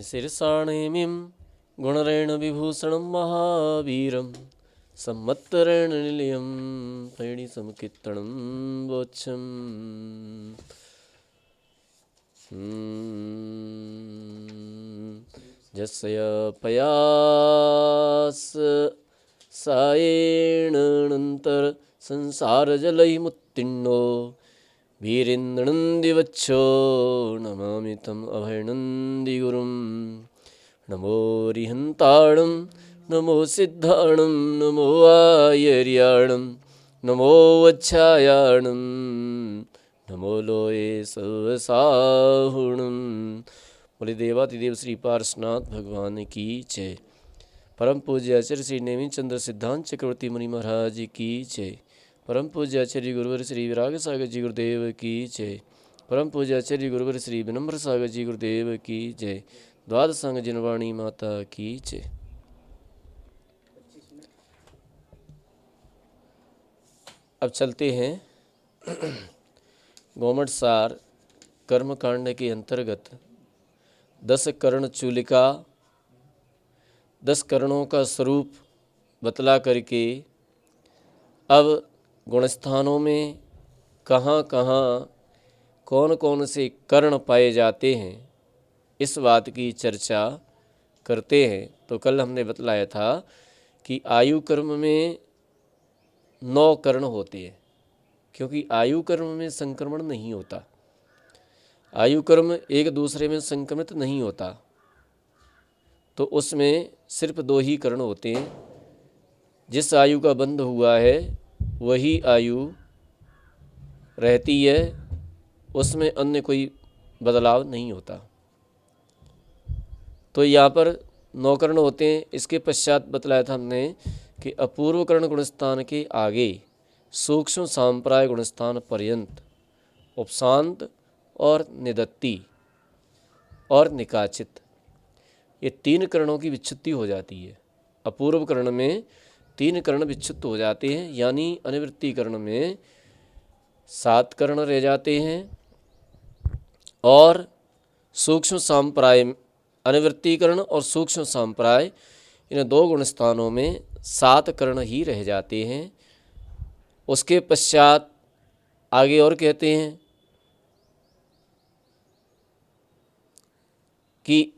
शिरसाणेमिं गुणरेण विभूषणं महावीरं संवत्सरेण निलयं फणिसंकीर्तनं वोच्छम्। यस्य पयास सायेणानन्तर संसारजलैमुत्तीर्णो वीरेन्द्रनन्दिवच्छो नमामि तम् अभयनन्दिगुरुं। नमो रिहन्ताणं नमो सिद्धाणं नमो आयर्याणं नमो वच्छायाणं नमो लोये सवसाहुणं। बोले देवातिदेव श्री पार्श्वनाथ भगवान की जय। परम पूज्य आचार्य श्री नेमिचंद्र चंद्र सिद्धांत चक्रवर्ती मुनि महाराज की जय। परम पूज्य आचार्य गुरुवर श्री विराग सागर जी गुरुदेव की जय। परम पूज्य आचार्य गुरुवर श्री विनम्र सागर जी गुरुदेव की जय। द्वादश संग जिनवाणी माता की जय। अब चलते हैं गोमट सार कर्मकांड के अंतर्गत 10 कर्ण चूलिका 10 कर्णों का स्वरूप बतला करके अब गुणस्थानों में कहाँ कहाँ कौन कौन से कर्ण पाए जाते हैं इस बात की चर्चा करते हैं। तो कल हमने बतलाया था कि आयु कर्म में 9 कर्ण होते हैं, क्योंकि आयु कर्म में संक्रमण नहीं होता। आयु कर्म एक दूसरे में संक्रमित नहीं होता, तो उसमें सिर्फ 2 ही कर्ण होते हैं। जिस आयु का बंध हुआ है वही आयु रहती है, उसमें अन्य कोई बदलाव नहीं होता। तो यहाँ पर 9 कर्ण होते हैं। इसके पश्चात बतलाया था हमने कि अपूर्व कर्ण गुणस्थान के आगे सूक्ष्म सांप्राय गुणस्थान पर्यंत उपशांत और निदत्ति और निकाचित, ये 3 कर्णों की विच्छुत्ति हो जाती है। अपूर्व कर्ण में 3 कर्ण विच्छुत्त हो जाते हैं, यानी अनिवृत्ति कर्ण में 7 कर्ण रह जाते हैं और सूक्ष्म सांप्राय अनिवृत्ति कर्ण और सूक्ष्म सांप्राय इन 2 गुणस्थानों में 7 कर्ण ही रह जाते हैं। उसके पश्चात आगे और कहते हैं कि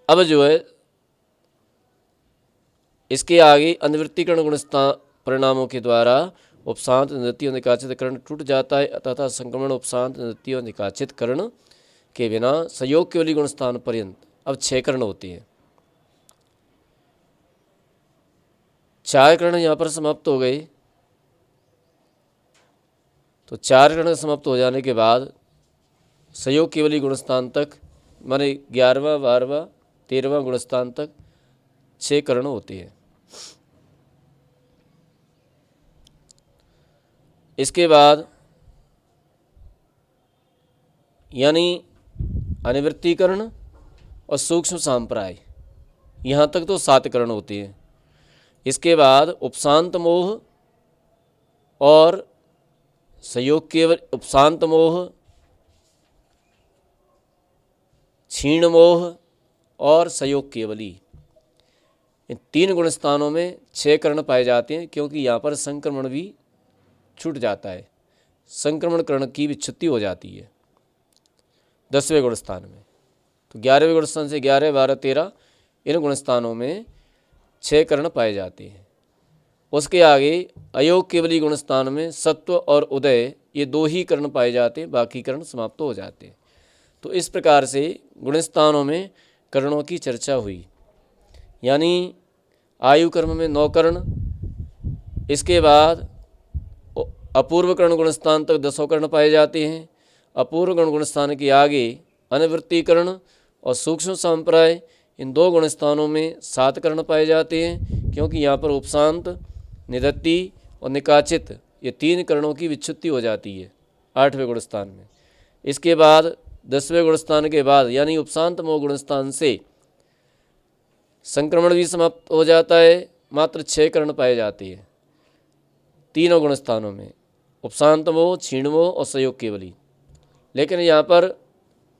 अब जो है इसके आगे अनिवृत्तिकरण गुणस्थान परिणामों के द्वारा उपशांत निदत्ति और निकाचित कर्ण टूट जाता है, तथा संक्रमण उपशांत निदत्ति और निकाचित कर्ण के बिना संयोग केवली गुणस्थान पर्यंत अब 6 कर्ण होते हैं। 4 कर्ण यहाँ पर समाप्त हो गए। तो 4 कर्ण समाप्त हो जाने के बाद संयोग केवली गुणस्थान तक, माने 11वां 12वां 13वां गुणस्थान तक 6 कर्ण होते हैं। इसके बाद यानी अनिवृत्ति कर्ण और सूक्ष्म सांप्राय, यहाँ तक तो 7 कर्ण होते हैं। इसके बाद उपशांत मोह और संयोग केवल उपशांत मोह, क्षीण मोह और संयोग केवली, इन 3 गुणस्थानों में 6 कर्ण पाए जाते हैं, क्योंकि यहाँ पर संक्रमण भी छूट जाता है, संक्रमण कर्ण की विच्छुत्ति हो जाती है 10वें गुणस्थान में। तो 11वें गुणस्थान से 11, 12, 13 इन गुणस्थानों में 6 कर्ण पाए जाते हैं। उसके आगे अयोग केवली गुणस्थान में सत्व और उदय, ये 2 ही कर्ण पाए जाते हैं, बाकी कर्ण समाप्त हो जाते हैं। तो इस प्रकार से गुणस्थानों में कर्णों की चर्चा हुई, यानी आयु कर्म में 9 कर्ण, इसके बाद अपूर्व कर्ण गुणस्थान तक 10 कर्ण पाए जाते हैं। अपूर्व कर्ण गुणस्थान के आगे अनिवृत्ति कर्ण और सूक्ष्म सांप्राय, इन 2 गुणस्थानों में 7 कर्ण पाए जाते हैं, क्योंकि यहाँ पर उपशांत निदत्ति और निकाचित ये 3 कर्णों की विच्छुत्ति हो जाती है 8वें गुणस्थान में। इसके बाद 10वें गुणस्थान के बाद यानी उपशांत मोह गुणस्थान से संक्रमण भी समाप्त हो जाता है, मात्र 6 कर्ण पाए जाते हैं तीनों गुणस्थानों में, उपशांत मोह, क्षीण मोह और संयोग केवली। लेकिन यहाँ पर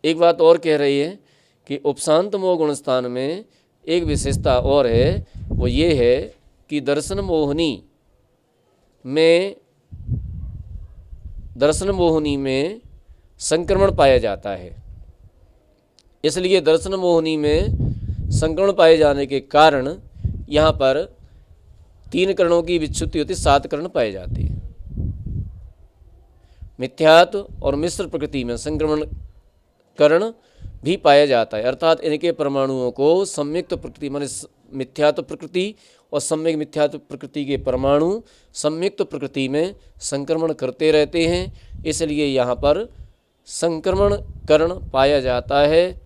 एक बात और कह रही है कि उपशांत मोह गुण स्थान में एक विशेषता और है, वो ये है कि दर्शन मोहिनी में संक्रमण पाया जाता है। इसलिए दर्शन मोहिनी में संक्रमण पाए जाने के कारण यहाँ पर 3 करणों की विच्छुत्ति होती, 7 करण पाए जाते हैं। मिथ्यात्व और मिश्र प्रकृति में संक्रमण करण भी पाया जाता है, अर्थात इनके परमाणुओं को संयुक्त प्रकृति माने मिथ्यात्व प्रकृति और सम्यक मिथ्यात्व प्रकृति के परमाणु संयुक्त प्रकृति में संक्रमण करते रहते हैं, इसलिए यहाँ पर संक्रमण करण पाया जाता है।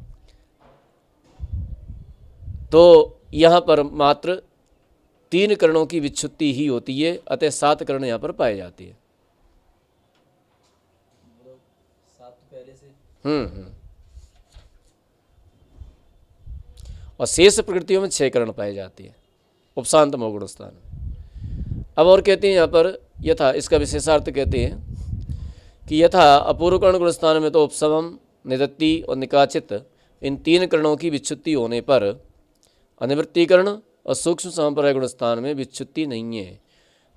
तो यहाँ पर मात्र 3 करणों की विच्छुत्ति ही होती है, अतः 7 करण यहाँ पर पाए जाते हैं। और शेष प्रकृतियों में 6 करण पाए जाते हैं उपशांत मोह गुण स्थान। अब और कहते हैं यहाँ पर यथा, इसका विशेषार्थ कहते हैं कि यथा अपूर्व कर्ण गुण स्थान में तो उपशमम, निदत्ति और निकाचित इन 3 करणों की विच्छुत्ति होने पर अनिवृत्तिकरण और सूक्ष्म संप्रदाय गुण स्थान में विच्छुत्ति नहीं है,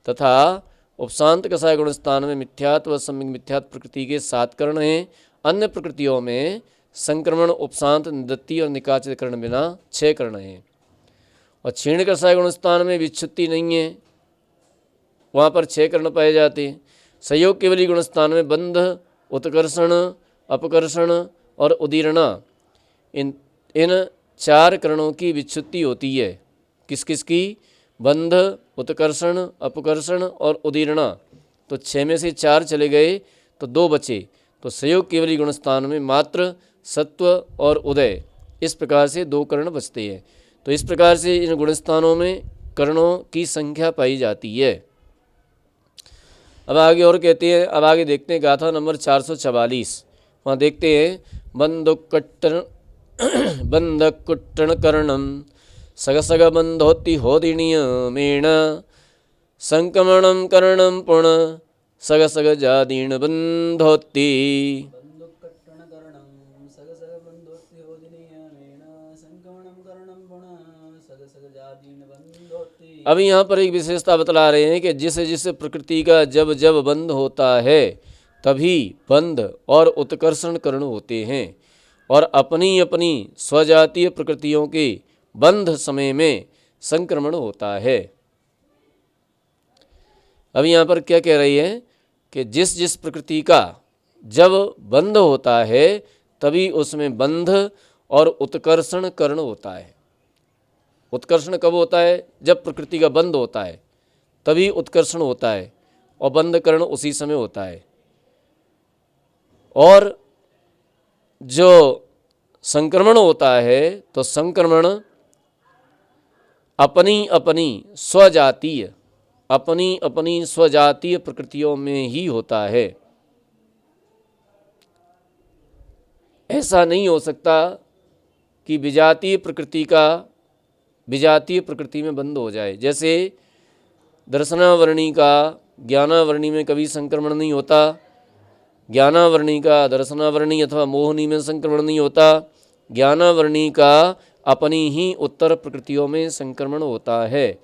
तथा उपशांत कषाय गुण स्थान में मिथ्यात्व व सम्यक मिथ्यात्व प्रकृति के 7 करण हैं। अन्य प्रकृतियों में संक्रमण, उपशांत, निदत्ति और निकाचित करण बिना 6 करण हैं। और क्षीण कषाय गुण स्थान में विच्छुत्ति नहीं है, वहाँ पर 6 करण पाए जाते हैं। संयोग केवली गुण स्थान में बंध, उत्कर्षण, अपकर्षण और उदीरणा इन 4 करणों की विच्छुत्ति होती है। किस किस की? बंध, उत्कर्षण, अपकर्षण और उदीरणा। तो 6 में से 4 चले गए तो 2 बचे, तो संयोग केवली गुण स्थान में मात्र सत्व और उदय, इस प्रकार से 2 करण बचते हैं। तो इस प्रकार से इन गुण स्थानों में करणों की संख्या पाई जाती है। अब आगे और कहते हैं, अब आगे देखते हैं गाथा नंबर 444। वहाँ देखते हैं बंधकुट्टण करणम सगसग बंधोति होदिणीयमेण संक्रमणम करणम पुण सगसग जादीण बंधोति। अब यहाँ पर एक विशेषता बतला रहे हैं कि जिस जिस प्रकृति का जब जब बंध होता है तभी बंध और उत्कर्षण करण होते हैं, और अपनी अपनी स्वजातीय प्रकृतियों के बंध समय में संक्रमण होता है। अब यहाँ पर क्या कह रही है कि जिस जिस प्रकृति का जब बंध होता है तभी उसमें बंध और उत्कर्षण करण होता है। उत्कर्षण कब होता है? जब प्रकृति का बंध होता है तभी उत्कर्षण होता है, और बंध करण उसी समय होता है। और जो संक्रमण होता है तो संक्रमण अपनी अपनी स्वजातीय प्रकृतियों में ही होता है। ऐसा नहीं हो सकता कि विजातीय प्रकृति में बंध हो जाए। जैसे दर्शनावर्णी का ज्ञानावर्णी में कभी संक्रमण नहीं होता, ज्ञानावर्णी का दर्शनावर्णी अथवा मोहिनी में संक्रमण नहीं होता, ज्ञानावर्णी का अपनी ही उत्तर प्रकृतियों में संक्रमण होता है,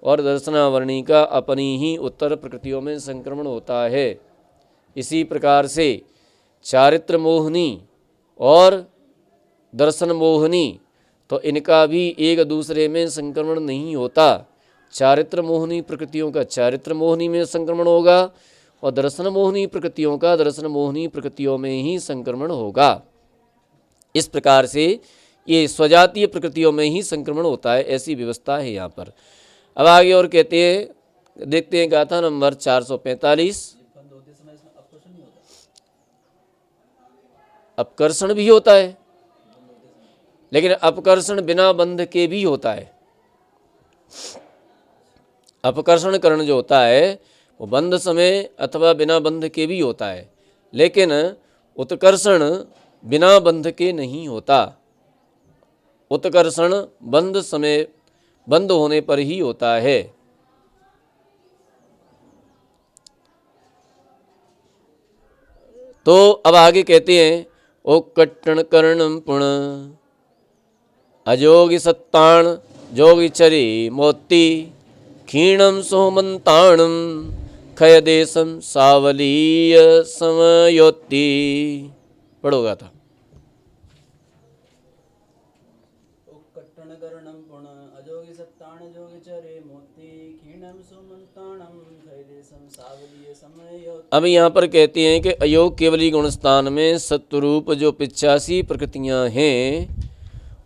और दर्शनावर्णी का अपनी ही उत्तर प्रकृतियों में संक्रमण होता है। इसी प्रकार से चारित्र मोहिनी और दर्शन मोहिनी, तो इनका भी एक दूसरे में संक्रमण नहीं होता। चारित्र मोहिनी प्रकृतियों का चारित्र मोहिनी में संक्रमण होगा, और दर्शन मोहिनी प्रकृतियों का दर्शन मोहिनी प्रकृतियों में ही संक्रमण होगा। इस प्रकार से ये स्वजातीय प्रकृतियों में ही संक्रमण होता है, ऐसी व्यवस्था है यहाँ पर। अब आगे और कहते हैं, देखते हैं गाथा नंबर 445। अपकर्षण भी होता है, लेकिन अपकर्षण बिना बंध के भी होता है। अपकर्षण करण जो होता है वो बंध समय अथवा बिना बंध के भी होता है, लेकिन उत्कर्षण बिना बंध के नहीं होता। उत्कर्षण बंध समय बंद होने पर ही होता है। तो अब आगे कहते हैं ओ कट्टण कर्णम पुण अजोगि सत्ताण जोगि चरे मोती क्षीणम सोमंताणम खय देशम सावलीय समयोति। पढ़ोगा था। अब यहाँ पर कहते हैं कि अयोग केवली गुणस्थान में सत्वरूप जो 85 प्रकृतियाँ हैं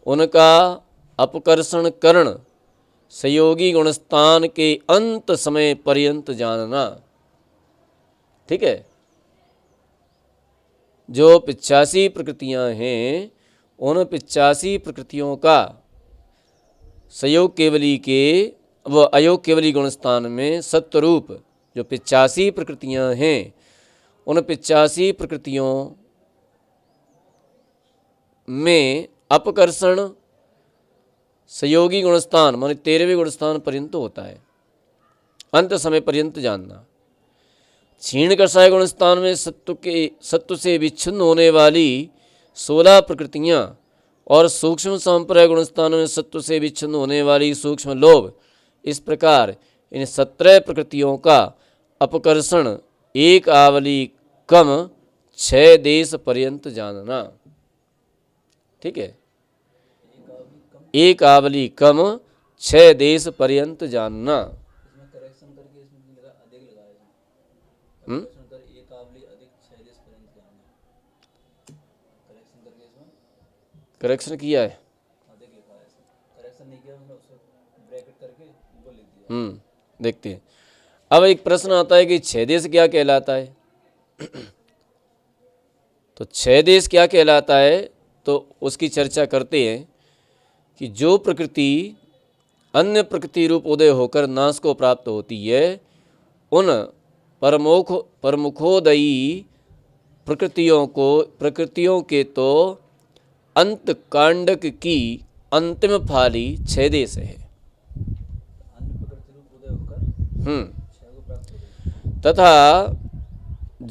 उनका अपकर्षण करण सहयोगी गुणस्थान के अंत समय पर्यंत जानना। ठीक है, जो 85 प्रकृतियाँ हैं उन 85 प्रकृतियों का सहयोग केवली के व अयोग केवली गुणस्थान में सत्वरूप जो 85 प्रकृतियाँ हैं उन 85 प्रकृतियों में अपकर्षण सहयोगी गुणस्थान माने 13वें गुणस्थान पर्यंत होता है, अंत समय पर्यंत जानना। क्षीण कषाय गुणस्थान में सत्व से विच्छिन्न होने वाली 16 प्रकृतियाँ और सूक्ष्म संप्रय गुणस्थान में सत्व से विच्छिन्न होने वाली सूक्ष्म लोभ, इस प्रकार इन 17 प्रकृतियों का अपकर्षण एक आवली कम 6 देश पर्यंत जानना। ठीक है, एक आवली कम 6 देश पर्यंत जानना। करेक्शन किया है। देखते हैं। अब एक प्रश्न आता है कि 6 देश क्या कहलाता है। तो 6 देश क्या कहलाता है तो उसकी चर्चा करते हैं कि जो प्रकृति अन्य प्रकृति रूप उदय होकर नाश को प्राप्त होती है उन प्रमुखोदयी प्रकृतियों के तो अंत कांडक की अंतिम फाली 6 देश है। तथा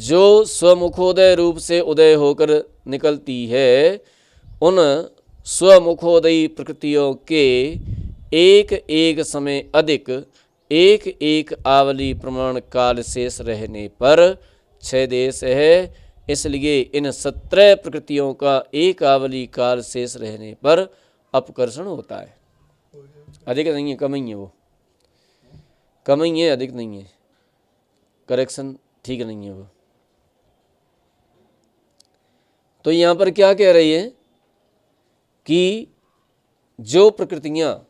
जो स्वमुखोदय रूप से उदय होकर निकलती है उन स्वमुखोदयी प्रकृतियों के एक एक समय अधिक एक एक आवली प्रमाण काल शेष रहने पर 6 देश है। इसलिए इन 17 प्रकृतियों का एक आवली काल शेष रहने पर अपकर्षण होता है। अधिक नहीं है, कम ही है, वो कम ही है, अधिक नहीं है। करेक्शन ठीक नहीं है वो। तो यहाँ पर क्या कह रही है कि जो प्रकृतियाँ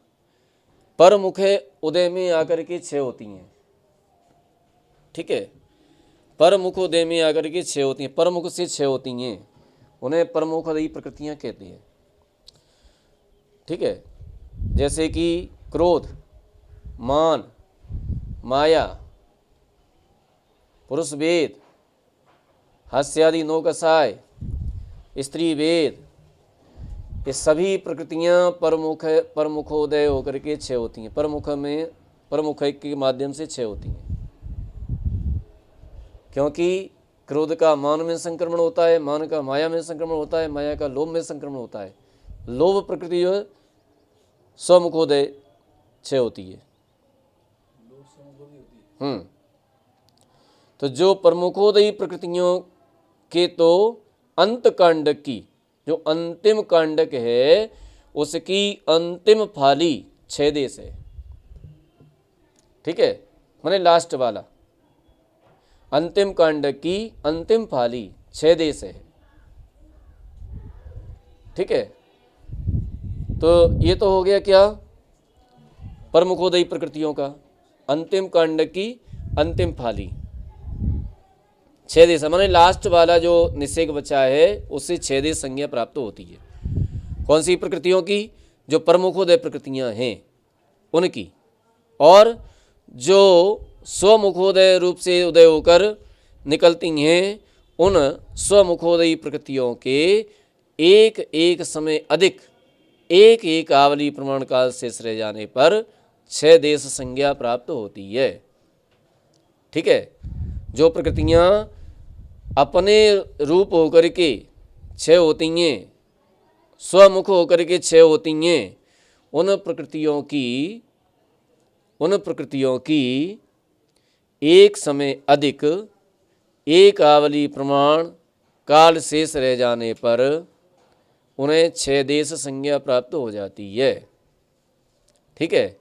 परमुख उदय में आकर के 6 होती हैं। ठीक है, परमुख उदय में आकर के 6 होती हैं, परमुख से 6 होती हैं, उन्हें प्रमुखोदयी प्रकृतियाँ कहते हैं। ठीक है, जैसे कि क्रोध, मान, माया, पुरुष वेद, हास्यादि 9 कषाय, स्त्री वेद, ये सभी प्रकृतियाँ परमुखोदय होकर के 6 होती हैं। परमुख के माध्यम से 6 होती हैं, क्योंकि क्रोध का मान में संक्रमण होता है, मान का माया में संक्रमण होता है, माया का लोभ में संक्रमण होता है। लोभ प्रकृति जो है स्वमुखोदय 6 होती है। तो जो प्रमुखोदयी प्रकृतियों के तो अंत कांडक की जो अंतिम कांडक है उसकी अंतिम फाली 6 देश है। ठीक है, माने लास्ट वाला अंतिम कांडक की अंतिम फाली 6 देश है। ठीक है, तो ये तो हो गया क्या प्रमुखोदयी प्रकृतियों का अंतिम कांडक की अंतिम फाली 6 देश, माने लास्ट वाला जो निषेक बचा है उससे 6 देश संज्ञा प्राप्त होती है। कौन सी प्रकृतियों की? जो प्रमुखोदय प्रकृतियां हैं उनकी, और जो स्वमुखोदय रूप से उदय होकर निकलती हैं उन स्वमुखोदयी प्रकृतियों के एक एक समय अधिक एक एक आवली प्रमाण काल शेष रह जाने पर 6 देश संज्ञा प्राप्त होती है। ठीक है, जो प्रकृतियाँ अपने रूप होकर के 6 होती हैं स्वमुख होकर के क्षय होती हैं, उन प्रकृतियों की एक समय अधिक एक आवली प्रमाण काल शेष रह जाने पर उन्हें छह देश संज्ञा प्राप्त हो जाती है। ठीक है।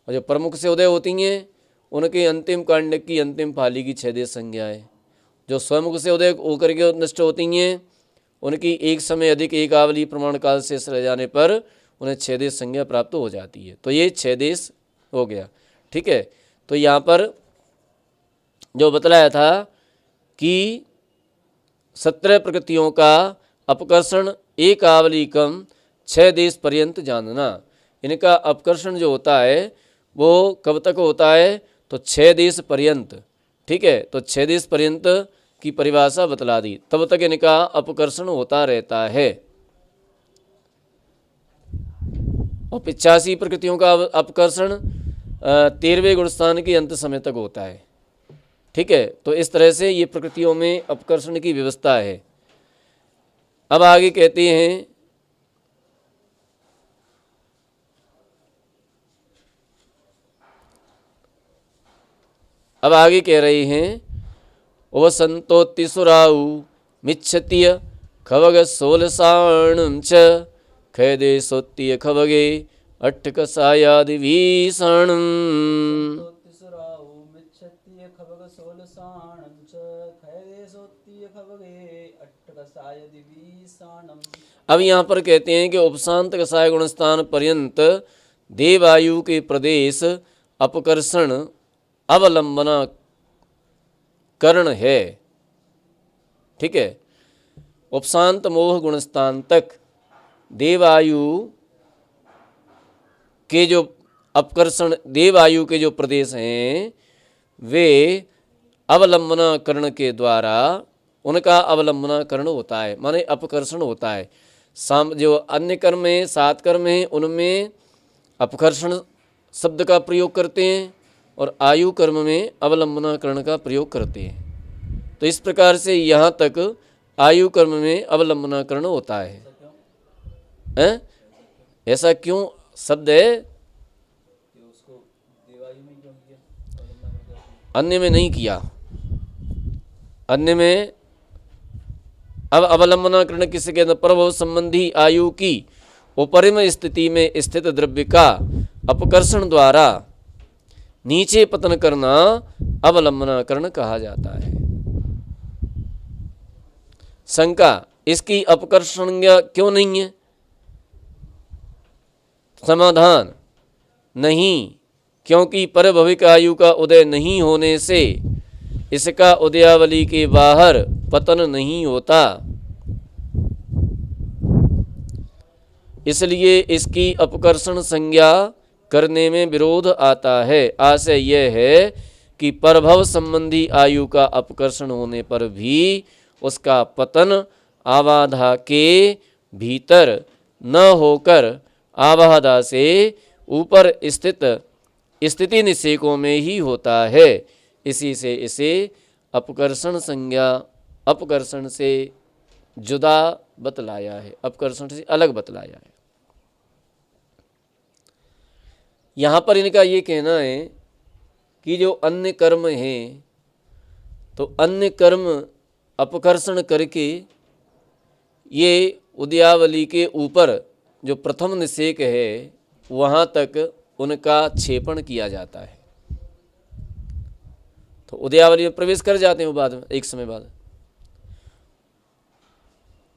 और जो प्रमुख से उदय होती हैं उनके अंतिम कांड की अंतिम पाली की छह देश संज्ञा है। जो स्वमुख से उदय होकर के नष्ट होती हैं उनकी एक समय अधिक एक आवली प्रमाण काल शेष रह जाने पर उन्हें छह देश संज्ञा प्राप्त हो जाती है। तो ये छह देश हो गया। ठीक है। तो यहाँ पर जो बतलाया था कि 17 प्रकृतियों का अपकर्षण एक आवली कम 6 देश पर्यंत जानना। इनका अपकर्षण जो होता है वो कब तक होता है, तो 6 देश पर्यंत। ठीक है। तो 6 देश पर्यंत की परिभाषा बतला दी, तब तक इनका अपकर्षण होता रहता है। और 85 प्रकृतियों का अपकर्षण 13वें गुणस्थान के अंत समय तक होता है। ठीक है। तो इस तरह से ये प्रकृतियों में अपकर्षण की व्यवस्था है। अब आगे कहते हैं अब आगे कह रहे हैं वसंतोत्तिसुराउ मिच्छतीय खवग सोलसाणं च खैदेशोत्तीय खवगे अट्ठकसायादि भीषणम्। अब यहाँ पर कहते हैं कि उपशांत कसाय गुणस्थान पर्यंत देवायु के प्रदेश अपकर्षण अवलंबना करण है। ठीक है। उपशांत मोह गुणस्थान तक देवायु के जो अपकर्षण, देवायु के जो प्रदेश हैं वे अवलंबनाकरण के द्वारा उनका अवलंबनाकरण होता है, माने अपकर्षण होता है। जो अन्य कर्म हैं, 7 कर्म हैं, उनमें अपकर्षण शब्द का प्रयोग करते हैं और आयु कर्म में अवलंबनाकरण का प्रयोग करते हैं। तो इस प्रकार से यहाँ तक आयु कर्म में अवलंबनाकरण होता है। ऐसा क्यों शब्द है? अन्य में नहीं किया। अन्य में अब अवलंबनाकरण किसके अंदर? प्रभव संबंधी आयु की उपरिम स्थिति में स्थित द्रव्य का अपकर्षण द्वारा नीचे पतन करना अवलंबनाकरण कहा जाता है। शंका, इसकी अपकर्षणीय क्यों नहीं है? समाधान, नहीं, क्योंकि परभविक आयु का उदय नहीं होने से इसका उदयावली के बाहर पतन नहीं होता, इसलिए इसकी अपकर्षण संज्ञा करने में विरोध आता है। आशय यह है कि परभव संबंधी आयु का अपकर्षण होने पर भी उसका पतन आबाधा के भीतर न होकर आबाधा से ऊपर स्थित स्थिति निषेकों में ही होता है। इसी से इसे अपकर्षण संज्ञा, अपकर्षण से जुदा बतलाया है, अपकर्षण से अलग बतलाया है। यहाँ पर इनका ये कहना है कि जो अन्य कर्म हैं तो अन्य कर्म अपकर्षण करके ये उदयावली के ऊपर जो प्रथम निषेक है वहाँ तक उनका क्षेपण किया जाता है। तो उदयावली में प्रवेश कर जाते हैं वो बाद में, एक समय बाद,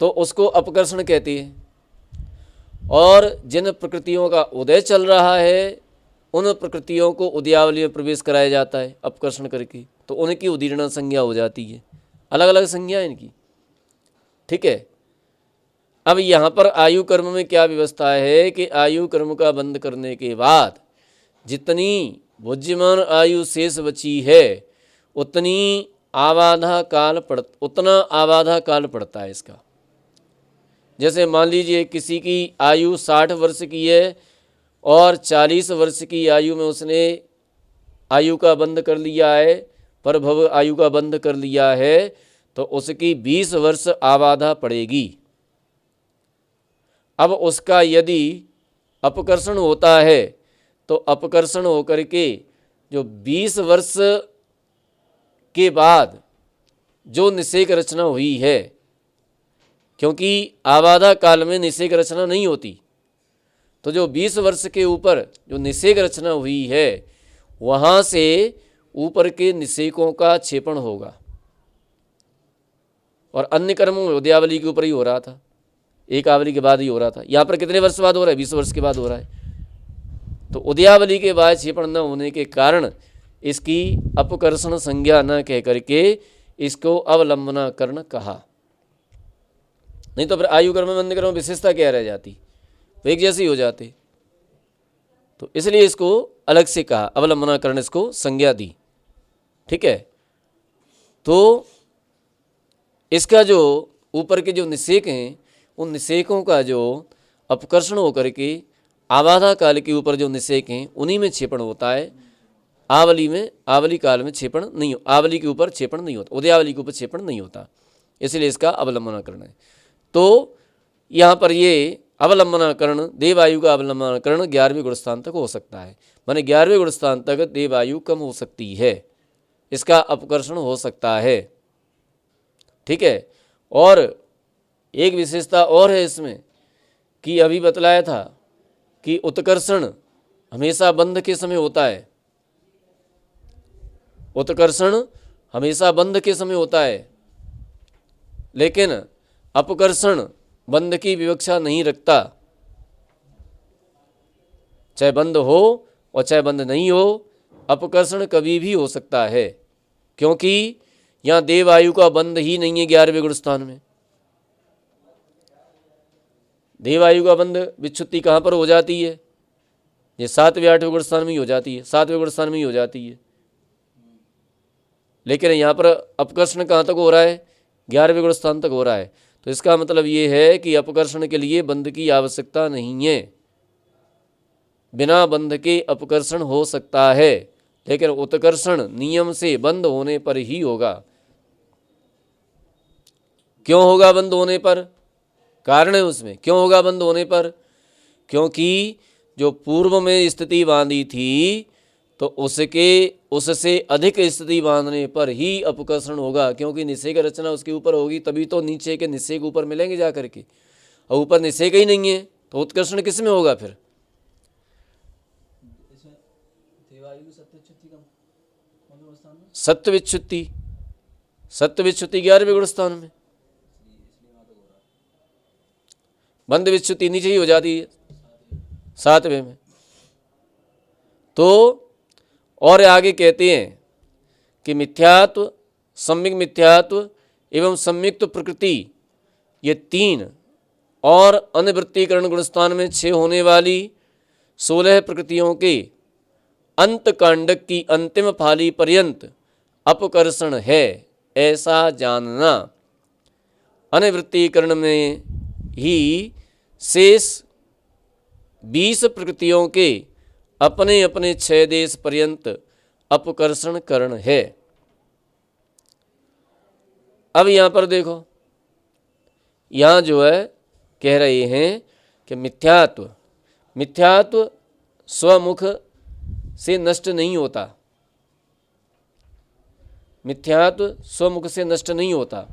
तो उसको अपकर्षण कहती है। और जिन प्रकृतियों का उदय चल रहा है उन प्रकृतियों को उदयावली में प्रवेश कराया जाता है अपकर्षण करके, तो उनकी उदीर्ण संज्ञा हो जाती है। अलग अलग संज्ञा है इनकी। ठीक है। अब यहाँ पर आयु कर्म में क्या व्यवस्था है कि आयु कर्म का बंद करने के बाद जितनी भुज्यमान आयु शेष बची है उतना आबाधा काल पड़ता है इसका। जैसे मान लीजिए किसी की आयु 60 वर्ष की है और 40 वर्ष की आयु में उसने आयु का बंद कर लिया है, परभव आयु का बंद कर लिया है, तो उसकी 20 वर्ष आबाधा पड़ेगी। अब उसका यदि अपकर्षण होता है तो अपकर्षण होकर के जो 20 वर्ष के बाद जो निषेक रचना हुई है, क्योंकि आबादा काल में निषेक रचना नहीं होती, तो जो 20 वर्ष के ऊपर जो निषेक रचना हुई है वहाँ से ऊपर के निषेकों का क्षेपण होगा। और अन्य कर्मों में उदयावली के ऊपर ही हो रहा था, एक आवली के बाद ही हो रहा था। यहाँ पर कितने वर्ष बाद हो रहा है? 20 वर्ष के बाद हो रहा है। तो उदयावली के बाद क्षेपण न होने के कारण इसकी अपकर्षण संज्ञा न कह करके इसको अवलंबनाकरण कहा। नहीं तो फिर आयु कर्म में अन्य कर्म में विशेषता क्या रह जाती, वो एक जैसे ही हो जाते। तो इसलिए इसको अलग से कहा, अवलंबनाकरण इसको संज्ञा दी। ठीक है, तो इसका जो ऊपर के जो निषेक हैं उन निषेकों का जो अपकर्षण होकर के आबादा काल के ऊपर जो निषेक हैं उन्हीं में क्षेपण होता है। आवली में, आवली काल में क्षेपण नहीं, आवली के ऊपर क्षेपण नहीं होता, उदयावली के ऊपर क्षेपण नहीं होता, इसलिए इसका अवलंबनाकरण है। तो यहाँ पर ये अवलंबनाकरण, देवायु का अवलंबनाकरण 11वें गुणस्थान तक हो सकता है, माने 11वें गुणस्थान तक देवायु कम हो सकती है, इसका अपकर्षण हो सकता है। ठीक है, और एक विशेषता और है इसमें कि अभी बतलाया था कि उत्कर्षण हमेशा बंध के समय होता है, उत्कर्षण हमेशा बंध के समय होता है, लेकिन अपकर्षण बंध की विवक्षा नहीं रखता। चाहे बंध हो और चाहे बंध नहीं हो, अपकर्षण कभी भी हो सकता है, क्योंकि यहाँ देवायु का बंध ही नहीं है 11वें गुणस्थान में। देवायु का बंध विच्छुत्ति कहाँ पर हो जाती है? ये 7वें 8वें गुणस्थान में ही हो जाती है, 7वें गुणस्थान में ही हो जाती है। लेकिन यहाँ पर अपकर्षण कहाँ तक हो रहा है? 11वें गुणस्थान तक हो रहा है। तो इसका मतलब ये है कि अपकर्षण के लिए बंध की आवश्यकता नहीं है, बिना बंध के अपकर्षण हो सकता है, लेकिन उत्कर्षण नियम से बंद होने पर ही होगा। क्यों होगा बंद होने पर? कारण है उसमें, क्यों होगा बंद होने पर? क्योंकि जो पूर्व में स्थिति बांधी थी तो उससे अधिक स्थिति बांधने पर ही अपकर्षण होगा, क्योंकि निषेक रचना उसके ऊपर होगी, तभी तो नीचे के निषेक ऊपर मिलेंगे जा करके, और ऊपर निषेक ही नहीं है तो उत्कर्षण किस में होगा फिर? सत्व विच्छुत्ति, सत्व विच्छुत्ति 11वें गुणस्थान में, बंध विच्छुत्ति नीचे ही हो जाती है 7वें में। तो और आगे कहते हैं कि मिथ्यात्व, सम्यक मिथ्यात्व एवं संयुक्त प्रकृति, ये 3 और अनिवृत्तीकरण गुणस्थान में 6 होने वाली 16 प्रकृतियों के अंत कांडक की अंतिम फाली पर्यंत अपकर्षण है, ऐसा जानना। अनिवृत्तीकरण में ही शेष 20 प्रकृतियों के अपने अपने 6 देश पर्यंत अपकर्षण करण है। अब यहाँ पर देखो, यहाँ जो है कह रहे हैं कि मिथ्यात्व, मिथ्यात्व स्वमुख से नष्ट नहीं होता, मिथ्यात्व स्वमुख से नष्ट नहीं होता।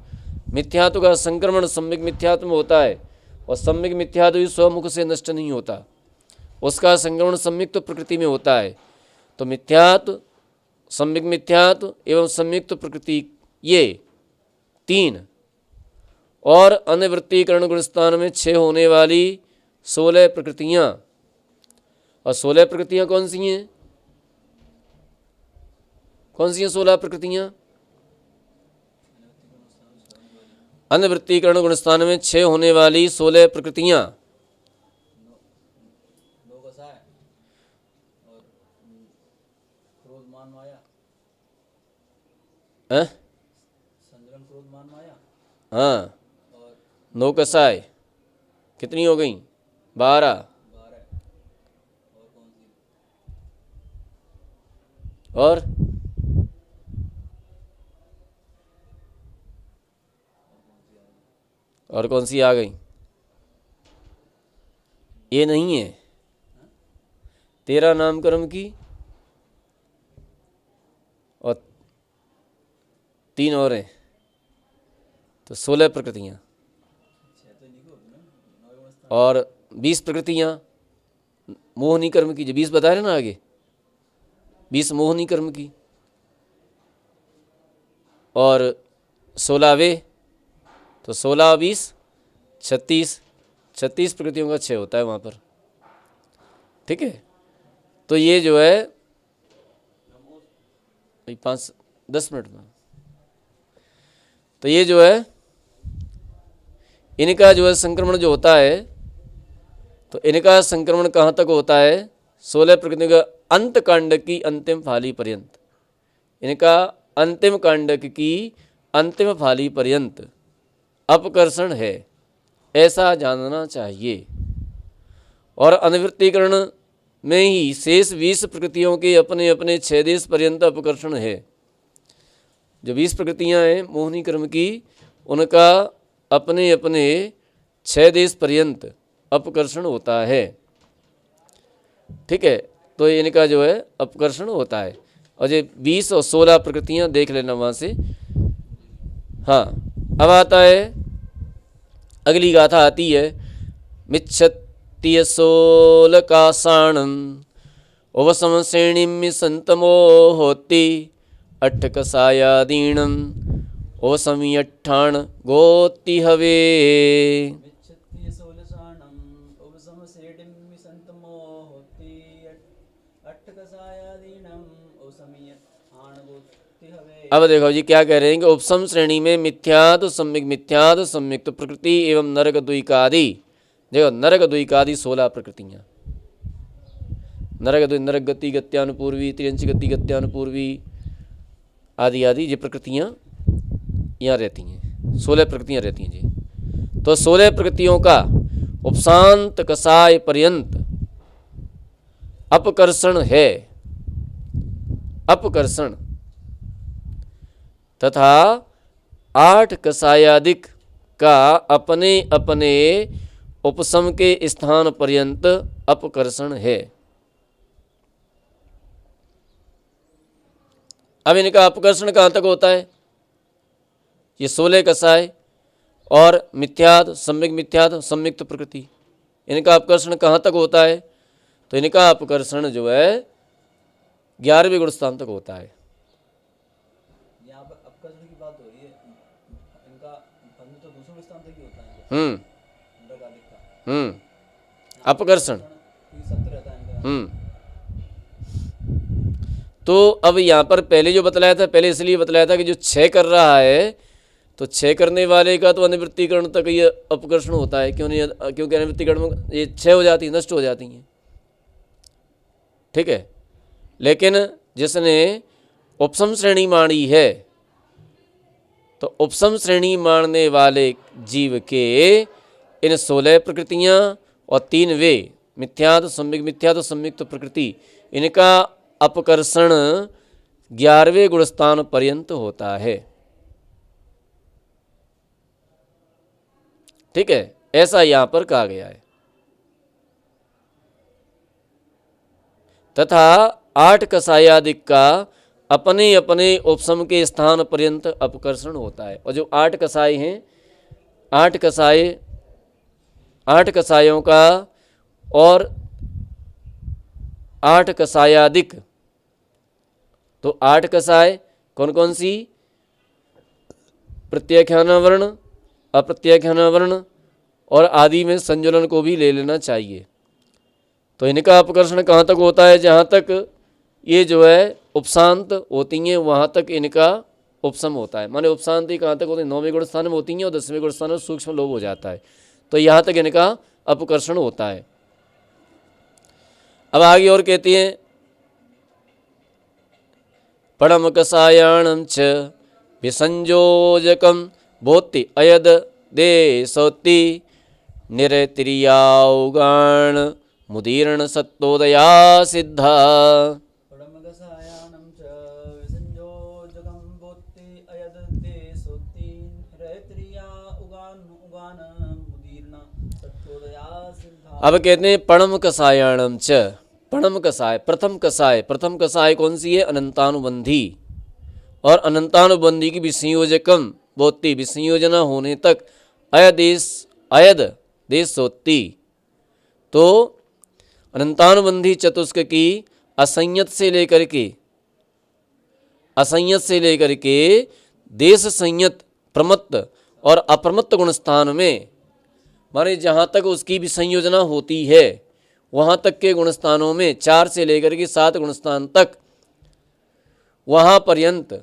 मिथ्यात्व का संक्रमण सम्यक मिथ्यात्व में होता है, और सम्यक मिथ्यात्व भी स्वमुख से नष्ट नहीं होता, उसका संक्रमण संयुक्त प्रकृति में होता है। तो मिथ्यात्व, सम्यक मिथ्यात्व एवं संयुक्त प्रकृति, ये 3 और अनिवृत्तीकरण गुणस्थान में 6 होने वाली 16 प्रकृतियाँ। और 16 प्रकृतियाँ कौन सी हैं? कौन सी हैं 16 प्रकृतियाँ? अनिवृत्तीकरण गुणस्थान में 6 होने वाली 16 प्रकृतियाँ, हाँ, 9 कसाय, कितनी हो गई? 12। और कौन सी आ गई? ये नहीं है। 13 नाम कर्म की और 3 और हैं, तो 16 प्रकृतियाँ और 20 प्रकृतियाँ मोहनी कर्म की, जो 20 बता रहे ना आगे, 20 मोहनी कर्म की और 16 वे, तो 16 और 20 36 प्रकृतियों का 6 होता है वहाँ पर। ठीक है, तो ये जो है 5-10 मिनट में, तो ये जो है इनका जो है संक्रमण जो होता है, तो इनका संक्रमण कहाँ तक होता है? 16 प्रकृतियों का अंत कांडक की अंतिम फाली पर्यंत, इनका अंतिम कांडक की अंतिम फाली पर्यंत अपकर्षण है, ऐसा जानना चाहिए। और अनिवृत्तीकरण में ही शेष 20 प्रकृतियों के अपने अपने 6 देश पर्यंत अपकर्षण है। जो 20 प्रकृतियां हैं मोहनी कर्म की, उनका अपने अपने 6 देश पर्यंत अपकर्षण होता है। ठीक है, तो इनका जो है अपकर्षण होता है। और ये 20 और 16 प्रकृतियां देख लेना वहाँ से। हाँ, अब आता है अगली गाथा आती है, मिच्छत्य सोलकासाणम उपसम श्रेणीम संतमो होती अट्ठकसायादीणम ओसमियट्ठाण गोति हवे। अब देखो जी क्या कह रहे हैं कि उपसम श्रेणी में मिथ्यात्व सम्यक प्रकृति एवं नरक द्विकादि, देखो नरक द्विकादि 16 प्रकृतियाँ, नरक गति गत्यानुपूर्वी, त्रियंच गति गत्यानुपूर्वी आदि आदि ये प्रकृतियाँ यहाँ रहती हैं, 16 प्रकृतियाँ रहती हैं जी। तो 16 प्रकृतियों का उपशांत कसाय पर्यंत अपकर्षण है, अपकर्षण, तथा 8 कसायादिक का अपने अपने उपसम के स्थान पर्यंत अपकर्षण है। अब इनका अपकर्षण कहाँ तक होता है? ये 16 कसाय और मिथ्यात्व, सम्यक्त प्रकृति, इनका अपकर्षण कहाँ तक होता है? तो इनका अपकर्षण जो है 11वें गुण स्थान तक होता है। यहाँ पर अपकर्षण की बात हो रही है, इनका बंध तो दूसरे स्थान तक ही होता है। अपकर्षण 70 रहता है इनका। तो अब यहाँ पर पहले जो बतलाया था, पहले इसलिए बतलाया था कि जो 6 कर रहा है, तो 6 करने वाले का तो अनिवृत्तिकरण तक ये अपकर्षण होता है। क्यों नहीं? क्योंकि अनिवृत्तिकरण में ये 6 हो जाती, नष्ट हो जाती हैं। ठीक है, लेकिन जिसने उपसम श्रेणी मानी है, तो उपसम श्रेणी मानने वाले जीव के इन 16 प्रकृतियाँ और 3 वे मिथ्यात्व, सम्यक्त प्रकृति, इनका अपकर्षण 11वें गुणस्थान पर्यंत होता है। ठीक है, ऐसा यहां पर कहा गया है। तथा 8 कसायादिक का अपने अपने उपसम के स्थान पर्यंत अपकर्षण होता है। और जो 8 कसाय हैं, 8 कसायों का और 8 कसायादिक, तो 8 कसाय कौन कौन सी? प्रत्याख्यानावरण, अप्रत्याख्यानावरण और आदि में संजुलन को भी ले लेना चाहिए। तो इनका अपकर्षण कहाँ तक होता है? जहाँ तक ये जो है उपशांत होती हैं वहाँ तक इनका उपसम होता है। माने उपशांति कहाँ तक होती है? 9वें गुण स्थान में होती हैं और 10वें गुण स्थान में सूक्ष्म लोभ हो जाता है, तो यहाँ तक इनका अपकर्षण होता है। अब आगे और कहती हैं, परम कसायाणम च विसंयोजकम भूति अयद देशोति निरतिरियाउगाण मुदीर्ण सत्तोदया सिद्धा। परमगसायानं च विसंयोजकं भूति अयद देशोति निरतिरिया उगान मुदीर्ण सत्तोदया सिद्धा। अब कहते हैं पणम कसायाणम च, पणम कसाय, प्रथम कसाय, प्रथम कसाय कौन सी है? अनंतानुबंधी। और अनंतानुबंधी की विसंयोजकम बोत्ती, विसंयोजना होने तक अयदेश अयद देश सोत्ती। तो अनंतानुबंधी चतुष्क की असंयत से लेकर के, असंयत से लेकर के देश संयत, प्रमत्त और अप्रमत्त गुणस्थान में, माने जहाँ तक उसकी भी संयोजना होती है वहाँ तक के गुणस्थानों में 4 से लेकर के 7 गुणस्थान तक वहाँ पर्यंत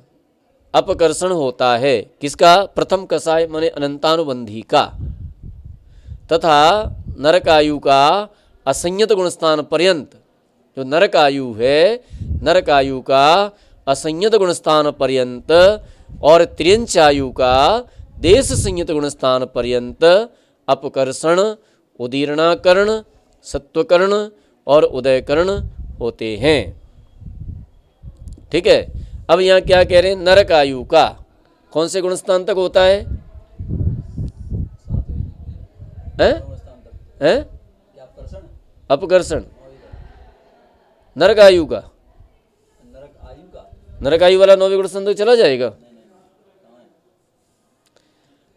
अपकर्षण होता है। किसका? प्रथम कसाय माने अनंतानुबंधी का। तथा नरकायु का असंयत गुणस्थान पर्यंत, जो नरकायु है, नरकायु का असंयत गुणस्थान पर्यंत और त्र्यंचायु का देश संयत गुणस्थान पर्यंत अपकर्षण, उदीर्णाकरण, सत्वकरण और उदयकरण होते हैं। ठीक है। अब यहाँ क्या कह रहे हैं? नरकायु का कौन से गुणस्थान तक होता है? हैं? हैं? अपकर्षण। नरकायु का, नरकायु वाला 9वें गुणस्थान तक चला जाएगा।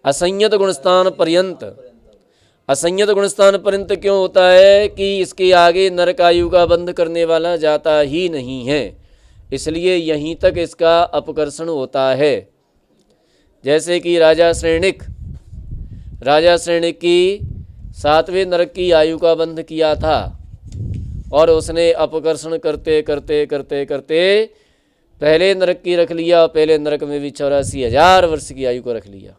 असंयत गुणस्थान पर्यंत, असंयत गुणस्थान पर्यंत क्यों होता है? कि इसके आगे नरकायु का बंध करने वाला जाता ही नहीं है, इसलिए यहीं तक इसका अपकर्षण होता है। जैसे कि राजा श्रेणिक, राजा श्रेणिक की 7वें नरक की आयु का बंध किया था और उसने अपकर्षण करते करते करते करते पहले नरक की रख लिया और पहले नरक में भी 84,000 वर्ष की आयु को रख लिया।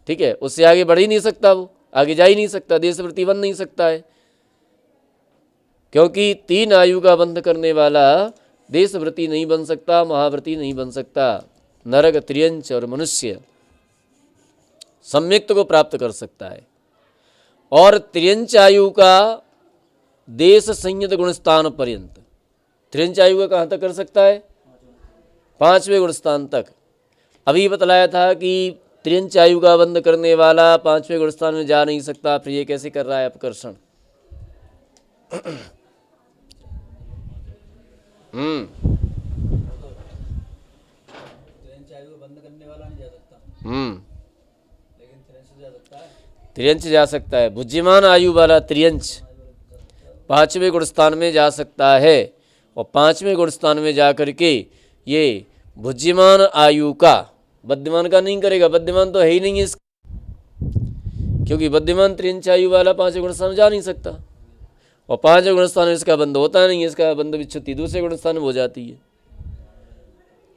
ठीक है। उससे आगे बढ़ ही नहीं सकता, वो आगे जा ही नहीं सकता, देशवृत्ति बन नहीं सकता है, क्योंकि 3 आयु का बंध करने वाला देशवृत्ति नहीं बन सकता, महाव्रती नहीं बन सकता। नरक, त्रियंच और मनुष्य सम्यक्त को प्राप्त कर सकता है। और त्रियंच आयु का देश संयत गुणस्थान पर्यंत, त्रियंच आयु का कहाँ तक कर सकता है? 5वें गुणस्थान तक। अभी बतलाया था कि त्रियंच आयु का बंध करने वाला 5वें गुणस्थान में जा नहीं सकता, फिर ये कैसे कर रहा है अपकर्षण? त्रियंच जा सकता है। बुद्धिमान आयु वाला त्रियंच 5वें गुणस्थान में जा सकता है और 5वें गुणस्थान में जा करके ये बुद्धिमान आयु का, बद्धिमान का नहीं करेगा, बद्धिमान तो है ही नहीं इस, क्योंकि बद्धिमान त्रियंच आयु वाला 5वें गुणस्थान में जा नहीं सकता और 5वें गुणस्थान में इसका बंध होता नहीं है, इसका बंध विच्छुत्ति दूसरे गुणस्थान में हो जाती है।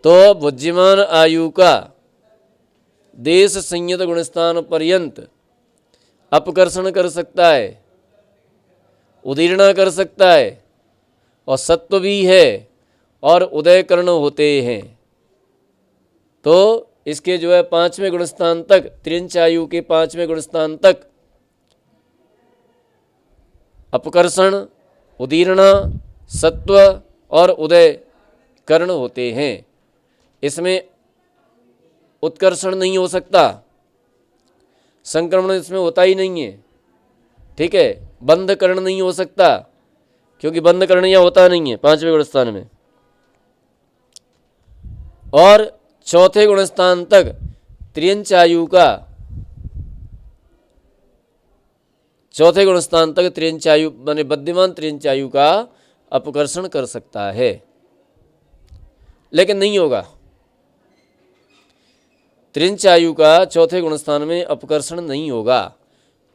तो बुद्धिमान आयु का देश संयत गुणस्थान पर्यंत अपकर्षण कर सकता है, उदीर्णा कर सकता है और सत्व भी है और उदयकरण होते हैं। तो इसके जो है 5वें गुणस्थान तक, त्रियंच आयु के 5वें गुणस्थान तक अपकर्षण, उदीर्णा, सत्व और उदयकरण होते हैं। इसमें उत्कर्षण नहीं हो सकता, संक्रमण इसमें होता ही नहीं है। ठीक है। बंधकरण नहीं हो सकता, क्योंकि बंधकरण यहाँ होता नहीं है 5वें गुणस्थान में। और 4थे गुणस्थान तक त्रियंच आयु का, 4थे गुणस्थान तक त्रियंच आयु माने बद्धिमान त्रियंच आयु का अपकर्षण कर सकता है, लेकिन नहीं होगा। त्रियंच आयु का 4थे गुणस्थान में अपकर्षण नहीं होगा।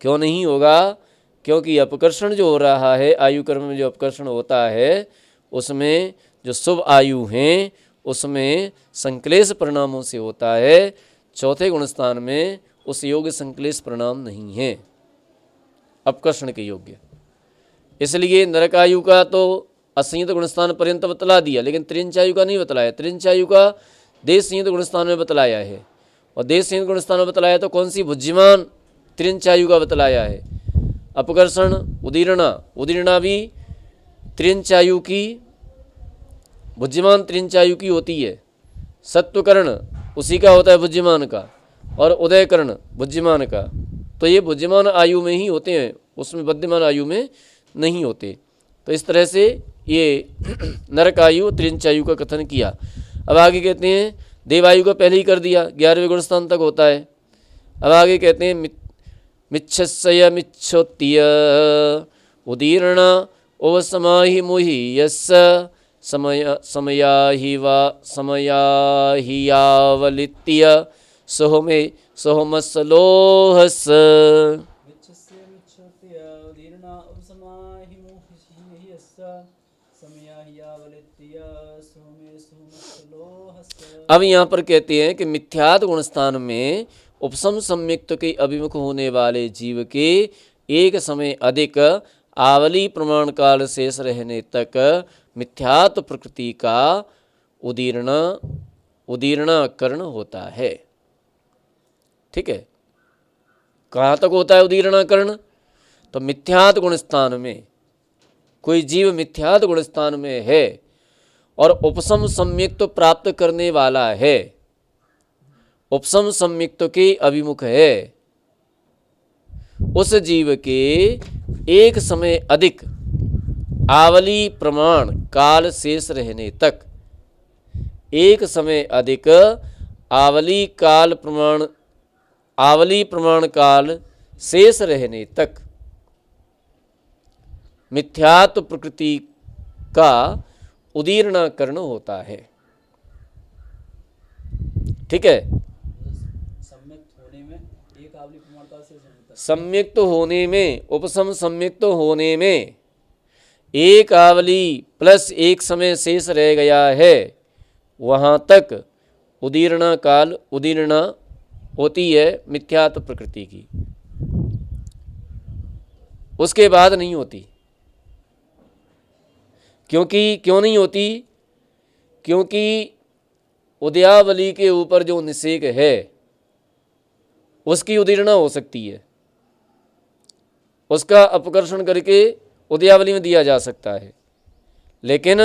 क्यों नहीं होगा? क्योंकि अपकर्षण जो हो रहा है, आयु कर्म में जो अपकर्षण होता है, उसमें जो शुभ आयु हैं उसमें संक्लेश परिणामों से होता है। 4थे गुणस्थान में उस योग्य संक्लेश परिणाम नहीं है अपकर्षण के योग्य। इसलिए नरकायु का तो असंयत गुणस्थान पर्यंत बतला दिया, लेकिन त्रियंच आयु का नहीं बतलाया। त्रियंच आयु का देश संयत गुणस्थान में बतलाया है, और देश संयत गुणस्थान में बतलाया तो कौन सी? बुद्धिमान त्रियंच आयु का बतलाया है। अपकर्षण, उदीर्णा, उदीर्णा भी त्रियंच आयु की, बुद्धिमान त्रियंच आयु की होती है। सत्वकरण उसी का होता है बुद्धिमान का, और उदयकरण बुद्धिमान का। तो ये बुद्धिमान आयु में ही होते हैं, उसमें बुद्धिमान आयु में नहीं होते। तो इस तरह से ये नरक आयु त्रिंच आयु का कथन किया। अब आगे कहते हैं देवायु का पहले ही कर दिया, 11वें गुण स्थान तक होता है। अब आगे कहते हैं मिच्छस्य मिच्छोत्य उदीर्ण ओवसमाहि मुहि यस्य समयाहियावलित्य सोहमसलोहस। मिच्छस्य मिच्छोत्य उदीर्णा उपसमाहि मोहि यस्य समयाहियावलित्य सोमे सोमसलोहस। अब यहाँ पर कहते हैं कि मिथ्यात्व गुण स्थान में उपसम संयुक्त के अभिमुख होने वाले जीव के एक समय अधिक आवली प्रमाण काल शेष रहने तक मिथ्यात्व प्रकृति का उदीर्णकरण होता है। ठीक है, कहाँ तक होता है उदीर्णकरण? तो मिथ्यात्व गुण स्थान में कोई जीव मिथ्यात्व गुण स्थान में है और उपसम संयुक्त प्राप्त करने वाला है, उपसम संयुक्त के अभिमुख है, उस जीव के एक समय अधिक आवली प्रमाण काल शेष रहने तक, एक समय अधिक आवली प्रमाण काल शेष रहने तक मिथ्यात्व प्रकृति का उदीर्णकरण होता है। ठीक है, सम्यक्त होने में एक आवली प्रमाण काल से संयुक्त होने में, उपसम संयुक्त होने में एक आवली प्लस एक समय शेष रह गया है, वहाँ तक उदीर्ण होती है मिथ्यात्व प्रकृति की, उसके बाद नहीं होती। क्यों नहीं होती? क्योंकि उदयावली के ऊपर जो निषेक है उसकी उदीर्णा हो सकती है, उसका अपकर्षण करके उदयावली में दिया जा सकता है, लेकिन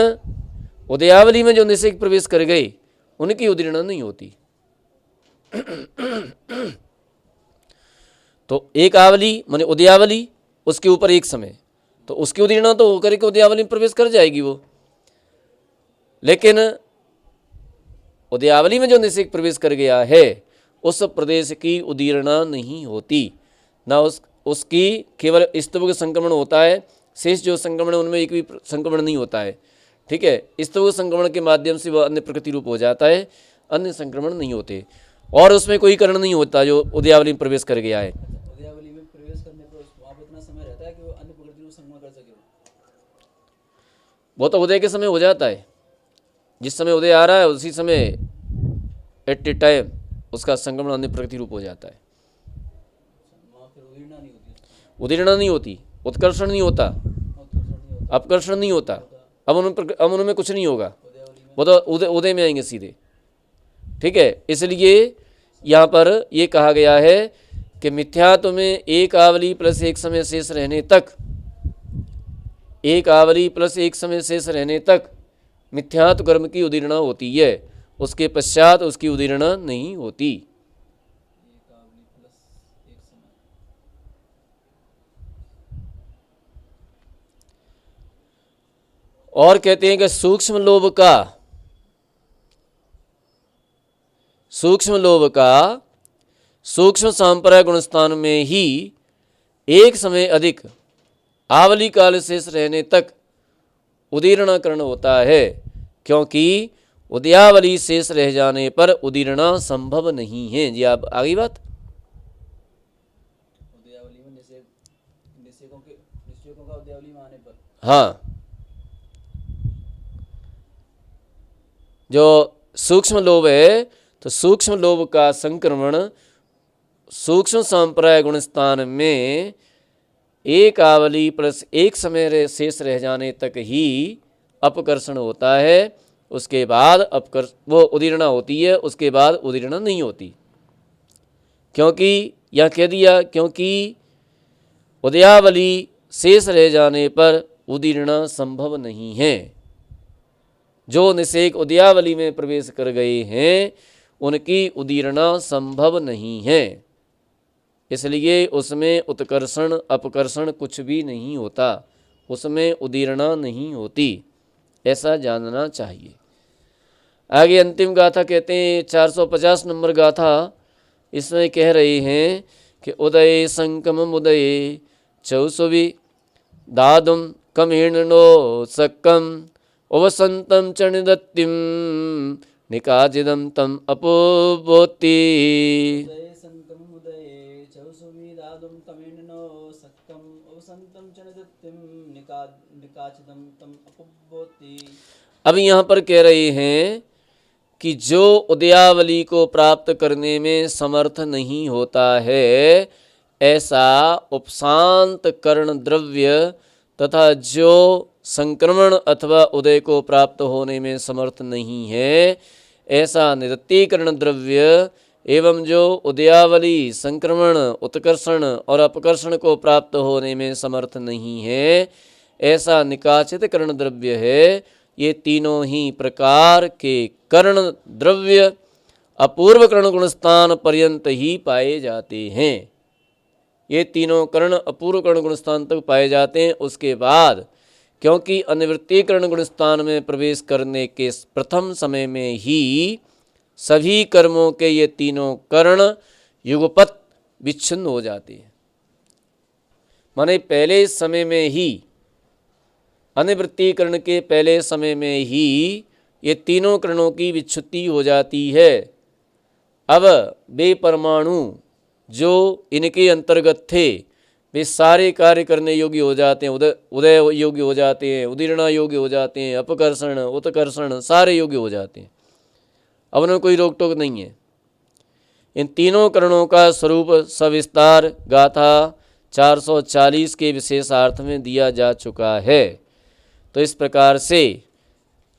उदयावली में जो निषेक प्रवेश कर गए उनकी उदीर्णा नहीं होती। तो एक आवली माने उदयावली, उसके ऊपर एक समय, तो उसकी उदीर्णा तो होकर के उदयावली में प्रवेश कर जाएगी वो, लेकिन उदयावली में जो निषेक प्रवेश कर गया है उस प्रदेश की उदीर्णा नहीं होती, ना उसकी केवल स्तवक संक्रमण होता है, शेष जो संक्रमण उनमें एक भी संक्रमण नहीं होता है। ठीक है, स्तवक संक्रमण के माध्यम से वह अन्य प्रकृति रूप हो जाता है, अन्य संक्रमण नहीं होते, और उसमें कोई कारण नहीं होता जो उदयावली में प्रवेश कर गया है। उदयावली में प्रवेश करने पर वहाँ पर इतना समय रहता है कि वो अन्य प्रकृति को संक्रमण कर सके। वो तो उदय के समय हो जाता है, जिस समय उदय आ रहा है उसी समय एट ए टाइम उसका संक्रमण अन्य प्रकृति रूप हो जाता है। वहाँ फिर उदीर्णा नहीं होती, उदीर्णा नहीं होती, उत्कर्षण नहीं होता, अपकर्षण नहीं होता, अब उनमें कुछ नहीं होगा, वो तो उदय में आएंगे सीधे। ठीक है, इसलिए यहाँ पर ये कहा गया है कि मिथ्यात्व में एक आवली प्लस एक समय शेष रहने तक, एक आवली प्लस एक समय शेष रहने तक मिथ्यात्व कर्म की उदीर्णा होती है, उसके पश्चात उसकी उदीर्णा नहीं होती। एक आवली प्लस एक समय। और कहते हैं कि सूक्ष्म लोभ का सूक्ष्म सांप्रदाय गुणस्थान में ही एक समय अधिक आवली काल शेष रहने तक उदीर्णकरण होता है, क्योंकि उदयावली शेष रह जाने पर उदीर्णा संभव नहीं है। जी आप आगे बात। उदयावली में निषेकों का उदयावली में आने पर, हाँ, जो सूक्ष्म लोभ है तो सूक्ष्म लोभ का संक्रमण सूक्ष्म सांप्रदाय गुणस्थान में एक आवली प्लस एक समय शेष रह जाने तक ही अपकर्षण होता है, उसके बाद वो उदीर्णा होती है, उसके बाद उदीर्णा नहीं होती। क्योंकि यह कह दिया, क्योंकि उदयावली शेष रह जाने पर उदीर्णा संभव नहीं है। जो निषेक उदयावली में प्रवेश कर गए हैं उनकी उदीर्णा संभव नहीं है। इसलिए उसमें उत्कर्षण अपकर्षण कुछ भी नहीं होता, उसमें उदीरणा नहीं होती, ऐसा जानना चाहिए। आगे अंतिम गाथा कहते हैं 450 नंबर गाथा, इसमें कह रहे हैं कि उदय संकम उदय चौसुवी दादुम कमीर्णनो सक्कम अवसंतम चणिदत्तिम निकाजिदम तम अपोबोति। उदये संकमुदये चौसुवीदादुं तमेनो सक्कं अवसन्तं च निदत्तिं निकाचिदं तम अपुब्बोति। अब यहाँ पर कह रहे हैं कि जो उदयावली को प्राप्त करने में समर्थ नहीं होता है, ऐसा उपशांत कर्ण द्रव्य तथा जो संक्रमण अथवा उदय को प्राप्त होने में समर्थ नहीं है, ऐसा निरतीकरण द्रव्य एवं जो उदयावली संक्रमण उत्कर्षण और अपकर्षण को प्राप्त होने में समर्थ नहीं है, ऐसा निकाचित कर्ण द्रव्य है। ये तीनों ही प्रकार के कर्ण द्रव्य अपूर्व कर्ण गुणस्थान पर्यंत ही पाए जाते हैं। ये तीनों कर्ण अपूर्व कर्ण गुणस्थान तक पाए जाते हैं। उसके बाद क्योंकि अनिवृत्तीकरण गुणस्थान में प्रवेश करने के प्रथम समय में ही सभी कर्मों के ये तीनों कर्ण युगपत विच्छिन्न हो जाते हैं। माने पहले समय में ही, अनिवृत्तीकरण के पहले समय में ही ये तीनों करणों की विच्छुत्ति हो जाती है। अब वे परमाणु जो इनके अंतर्गत थे, वे सारे कार्य करने योग्य हो जाते हैं, उदय योग्य हो जाते हैं, उदीरणा योग्य हो जाते हैं, अपकर्षण उत्कर्षण सारे योग्य हो जाते हैं। अब उनमें कोई रोक टोक नहीं है। इन तीनों करणों का स्वरूप सविस्तार गाथा 440 के विशेषार्थ में दिया जा चुका है। तो इस प्रकार से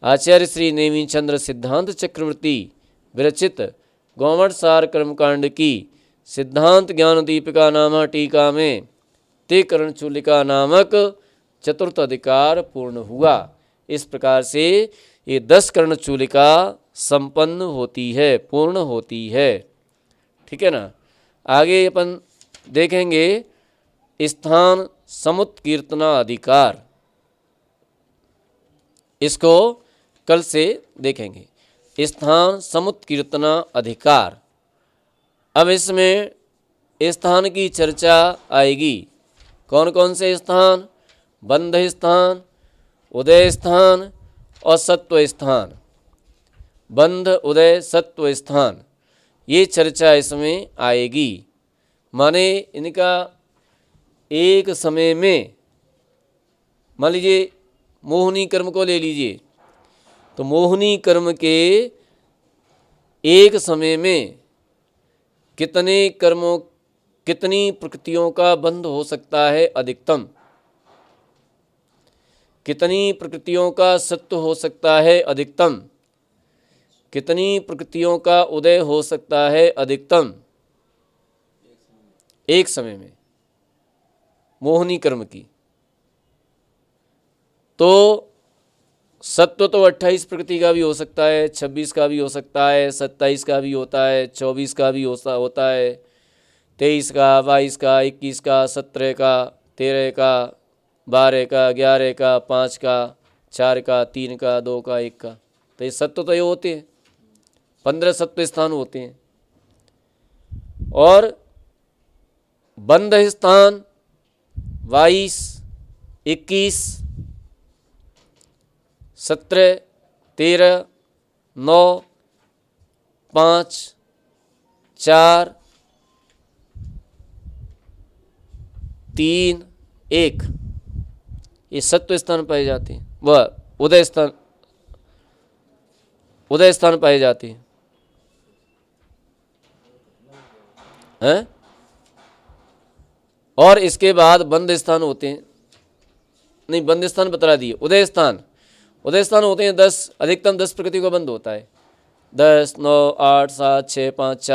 आचार्य श्री नेमिचंद्र सिद्धांत चक्रवर्ती विरचित गौमठ सार कर्मकांड की सिद्धांत ज्ञान दीपिका नामा टीका में ते कर्ण चूलिका नामक चतुर्थ अधिकार पूर्ण हुआ। इस प्रकार से ये 10 कर्ण चूलिका संपन्न होती है, पूर्ण होती है। ठीक है ना। आगे अपन देखेंगे स्थान समुत्कीर्तना अधिकार, इसको कल से देखेंगे। स्थान समुत्कीर्तना अधिकार। अब इसमें स्थान की चर्चा आएगी। कौन कौन से स्थान? बंध स्थान, उदय स्थान और सत्व स्थान। बंध उदय सत्व स्थान, ये चर्चा इसमें आएगी। माने इनका एक समय में, मान लीजिए मोहिनी कर्म को ले लीजिए, तो मोहिनी कर्म के एक समय में कितने कर्मों, कितनी प्रकृतियों का बंध हो सकता है अधिकतम, कितनी प्रकृतियों का सत्व हो सकता है अधिकतम, कितनी प्रकृतियों का उदय हो सकता है अधिकतम एक समय में मोहिनी कर्म की। तो सत्व तो 28 प्रकृति का भी हो सकता है, 26 का भी हो सकता है, 27 का भी होता है, 24 का भी होता है, 23 का, 22 का, 21 का, 17 का, 13 का, 12 का, 11 का, 5 का, 4 का, 3 का, 2 का, 1 का। तो ये सत्व तो ये होते हैं, 15 सत्व स्थान होते हैं। और बंध स्थान 22, 21, 17, 13, 9, 5, 4, 3, 1, ये सत्व स्थान पाए जाते हैं। वह उदय स्थान पाए जाते हैं। हैं? और इसके बाद बंध स्थान होते हैं। नहीं, बंध स्थान बता दिए। उदय स्थान होते हैं 10, अधिकतम 10 प्रकृति को बंद होता है। 10, 9, 8, 7, 6, 5,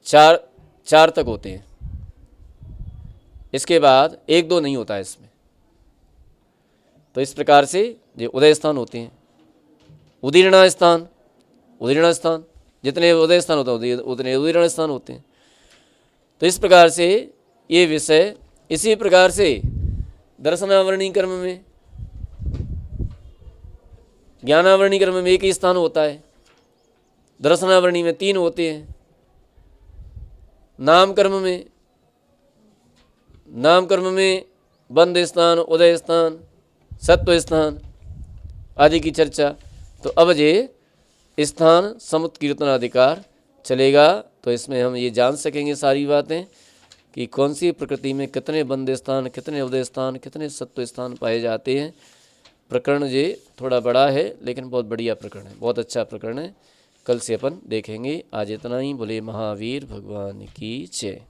4, 4 तक होते हैं। इसके बाद 1, 2 नहीं होता है इसमें। तो इस प्रकार से ये उदय स्थान होते हैं। उदीरणा स्थान जितने उदय स्थान होते हैं उतने उदीर्ण स्थान होते हैं। तो इस प्रकार से ये विषय, इसी प्रकार से दर्शनावरणी कर्म में, ज्ञानावरणी कर्म में एक ही स्थान होता है, दर्शनावरणी में 3 होते हैं। नाम कर्म में बंध स्थान, उदय स्थान, सत्व स्थान आदि की चर्चा। तो अब ये स्थान समुत्कीर्तनाधिकार चलेगा। तो इसमें हम ये जान सकेंगे सारी बातें कि कौन सी प्रकृति में कितने बंध स्थान, कितने उदय स्थान, कितने सत्व स्थान पाए जाते हैं। प्रकरण ये थोड़ा बड़ा है लेकिन बहुत बढ़िया प्रकरण है, बहुत अच्छा प्रकरण है। कल से अपन देखेंगे। आज इतना ही। बोले महावीर भगवान की जय।